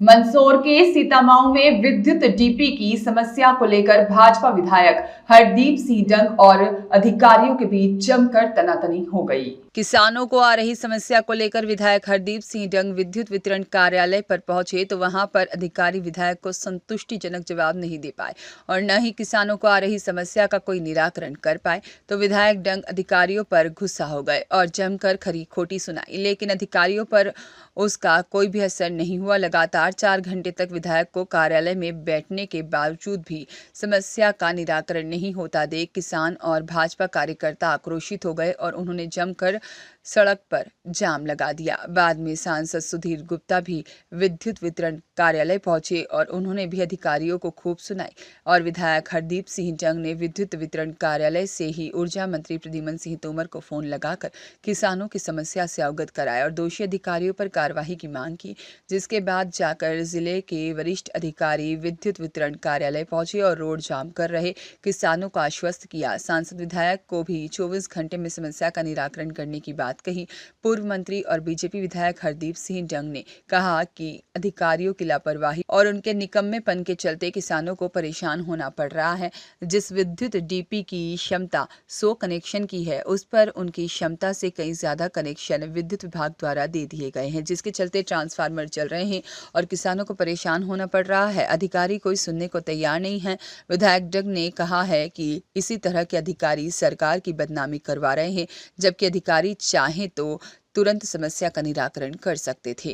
मंदसौर के सीतामाऊ में विद्युत डीपी की समस्या को लेकर भाजपा विधायक हरदीप सिंह डंग और अधिकारियों के बीच जमकर तनातनी हो गई। किसानों को आ रही समस्या को लेकर विधायक हरदीप सिंह डंग विद्युत वितरण कार्यालय पर पहुंचे तो वहां पर अधिकारी विधायक को संतुष्टिजनक जवाब नहीं दे पाए और न ही किसानों को आ रही समस्या का कोई निराकरण कर पाए, तो विधायक डंग अधिकारियों पर गुस्सा हो गए और जमकर खरी खोटी सुनाई, लेकिन अधिकारियों पर उसका कोई भी असर नहीं हुआ। लगातार 4 घंटे तक विधायक को कार्यालय में बैठने के बावजूद भी समस्या का निराकरण नहीं होता देख किसान और भाजपा कार्यकर्ता आक्रोशित हो गए और उन्होंने जमकर सड़क पर जाम लगा दिया। बाद में सांसद सुधीर गुप्ता भी विद्युत वितरण कार्यालय पहुंचे और उन्होंने भी अधिकारियों को खूब सुनाई और विधायक हरदीप सिंह डंग ने विद्युत वितरण कार्यालय से ही ऊर्जा मंत्री प्रद्युम्न सिंह तोमर को फोन लगाकर किसानों की समस्या से अवगत कराया और दोषी अधिकारियों पर कार्रवाई की मांग की, जिसके बाद जाकर जिले के वरिष्ठ अधिकारी विद्युत वितरण कार्यालय पहुंचे और रोड जाम कर रहे किसानों को आश्वस्त किया। सांसद विधायक को भी 24 घंटे में समस्या का निराकरण करने की बात कही। पूर्व मंत्री और बीजेपी विधायक हरदीप सिंह डंग ने कहा कि अधिकारियों की लापरवाही और उनके निकम्मेपन के चलते किसानों को परेशान होना पड़ रहा है। जिस विद्युत डीपी की क्षमता 100 कनेक्शन की है, उस पर उनकी क्षमता से कई ज्यादा कनेक्शन विद्युत विभाग द्वारा दे दिए गए हैं, जिसके चलते ट्रांसफार्मर चल रहे हैं और किसानों को परेशान होना पड़ रहा है। अधिकारी कोई सुनने को तैयार नहीं है। विधायक डंग ने कहा है कि इसी तरह के अधिकारी सरकार की बदनामी करवा रहे हैं, जबकि अधिकारी चाहे तो तुरंत समस्या का निराकरण कर सकते थे।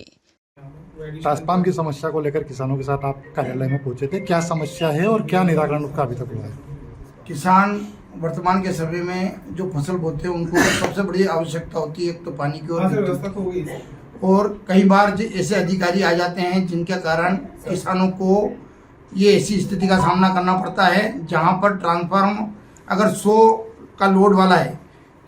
ट्रांसफार्मर की समस्या को लेकर किसानों के साथ आप कार्यालय में पहुंचे थे, क्या समस्या है और क्या निराकरण उसका अभी तक हुआ है? किसान वर्तमान के समय में जो फसल बोते हैं उनको सबसे बड़ी आवश्यकता होती है, एक तो पानी की और कई बार ऐसे अधिकारी आ जाते हैं जिनके कारण किसानों को ये ऐसी स्थिति का सामना करना पड़ता है जहां पर ट्रांसफार्मर अगर 100 का लोड वाला है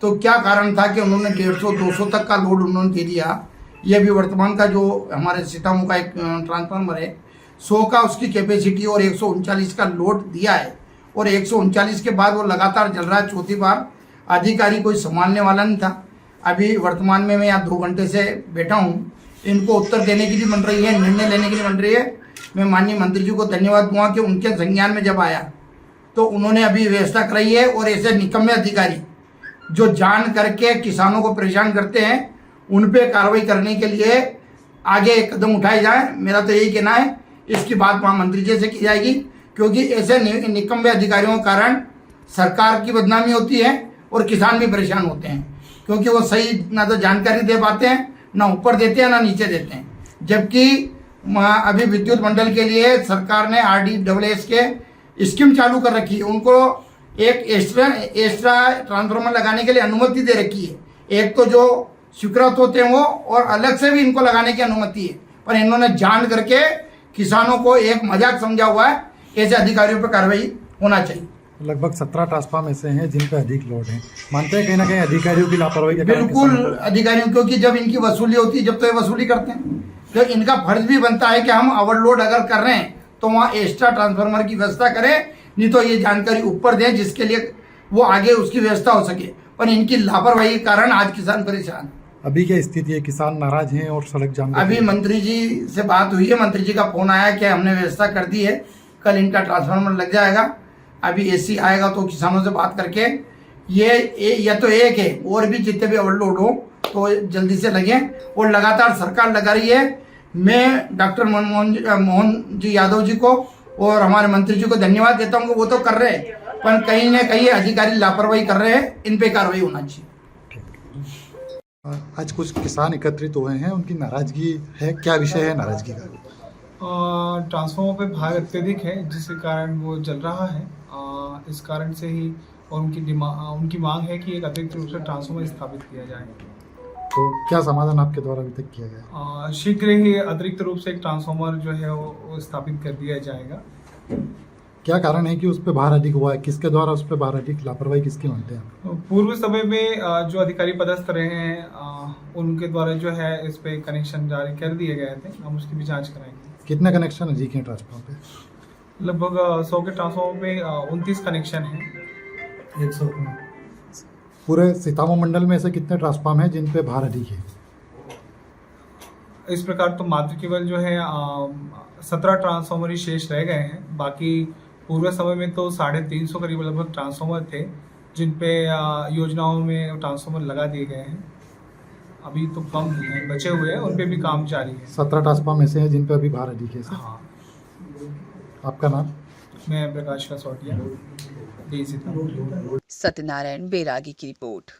तो क्या कारण था कि उन्होंने 150-200 तक का लोड उन्होंने दे दिया। ये भी वर्तमान का जो हमारे सीतामऊ का एक ट्रांसफार्मर है 100 का उसकी कैपेसिटी और 139 का लोड दिया है और 139 के बाद वो लगातार चल रहा है। चौथी बार अधिकारी कोई संभालने वाला नहीं था। अभी वर्तमान में मैं यहाँ 2 घंटे से बैठा हूँ, इनको उत्तर देने के लिए बन रही है, निर्णय लेने के लिए बन रही है। मैं माननीय मंत्री जी को धन्यवाद दूंगा कि उनके संज्ञान में जब आया तो उन्होंने अभी व्यवस्था कराई है और ऐसे निकम्मे अधिकारी जो जान करके किसानों को परेशान करते हैं उन पे कार्रवाई करने के लिए आगे एक कदम उठाए जाए। मेरा तो यही कहना है, इसकी बात वहाँ मंत्री जी से की जाएगी, क्योंकि ऐसे निकम्मे अधिकारियों के कारण सरकार की बदनामी होती है और किसान भी परेशान होते हैं, क्योंकि वो सही ना तो जानकारी दे पाते हैं, ना ऊपर देते हैं ना नीचे देते हैं। जबकि अभी विद्युत मंडल के लिए सरकार ने RDSS के स्कीम चालू कर रखी है, उनको एक एक्स्ट्रा ट्रांसफार्मर लगाने के लिए अनुमति दे रखी है। एक तो जो स्वीकृत होते हैं वो और अलग से भी इनको लगाने की अनुमति है, पर इन्होंने जान करके किसानों को एक मजाक समझा हुआ है। ऐसे अधिकारियों पर कार्रवाई होना चाहिए। लगभग 17 ट्रांसफार्मर ऐसे हैं जिन पर अधिक लोड है, मानते हैं कहीं ना कहीं अधिकारियों की लापरवाही के कारण? बिल्कुल अधिकारियों, क्योंकि जब इनकी वसूली होती है जब तो ये वसूली करते हैं, तो इनका फर्ज भी बनता है कि हम ओवरलोड अगर कर रहे हैं तो वहाँ एक्स्ट्रा ट्रांसफार्मर की व्यवस्था करें, नहीं तो ये जानकारी ऊपर दें जिसके लिए वो आगे उसकी व्यवस्था हो सके। पर इनकी लापरवाही के कारण आज किसान परेशान। अभी क्या स्थिति है, किसान नाराज हैं और सड़क जाम? अभी मंत्री जी से बात हुई है, मंत्री जी का फोन आया कि हमने व्यवस्था कर दी है, कल इनका ट्रांसफार्मर लग जाएगा। अभी AC आएगा तो किसानों से बात करके ये तो एक है, और भी जितने भी ओवरलोड हो तो जल्दी से लगे और लगातार सरकार लगा रही है। मैं डॉक्टर मोहन जी यादव जी को और हमारे मंत्री जी को धन्यवाद देता हूँ कि वो तो कर रहे हैं, पर कहीं ना कहीं अधिकारी लापरवाही कर रहे हैं, इन पे कार्रवाई होना चाहिए। आज कुछ किसान एकत्रित हुए हैं, उनकी नाराजगी है, क्या विषय है नाराजगी का? ट्रांसफार्मर पे भार अत्यधिक है जिसके कारण वो जल रहा है। इस कारण से ही और उनकी मांग है कि एक अतिरिक्त रूप से ट्रांसफार्मर स्थापित किया जाए। तो क्या समाधान आपके द्वारा अभी तक किया गया? शीघ्र ही अतिरिक्त रूप से एक ट्रांसफार्मर जो है वो स्थापित कर दिया जाएगा। क्या कारण है कि उस पर भार अधिक हुआ है? किसके द्वारा उस पर भार अधिक, लापरवाही किसकी मानते हैं? पूर्व समय में जो अधिकारी पदस्थ रहे हैं उनके द्वारा जो है इस पे कनेक्शन जारी कर दिए गए थे। हम उसकी भी जांच कराएंगे। कितने कनेक्शन अधिक हैं ट्रांसफार्मर पे? लगभग 100 के ट्रांसफार्मर पे 29 कनेक्शन हैं। 100 पूरे सीतामऊ मंडल में ऐसे कितने ट्रांसफार्मर हैं जिन पे भार अधिक है? इस प्रकार तो मात्र केवल जो है 17 ट्रांसफॉर्मर ही शेष रह गए हैं। बाकी पूर्व समय में तो 350 करीब लगभग ट्रांसफॉर्मर थे जिन पे योजनाओं में ट्रांसफॉर्मर लगा दिए गए हैं। अभी तो कम हैं, बचे हुए हैं, उन पे भी काम जारी है। 17 ट्रांसफार्म ऐसे हैं जिन पे अभी भार अधिक है सर। हाँ, आपका नाम? मैं प्रकाश कसौटिया, डी सीतापुर। सत्यनारायण बैरागी की रिपोर्ट।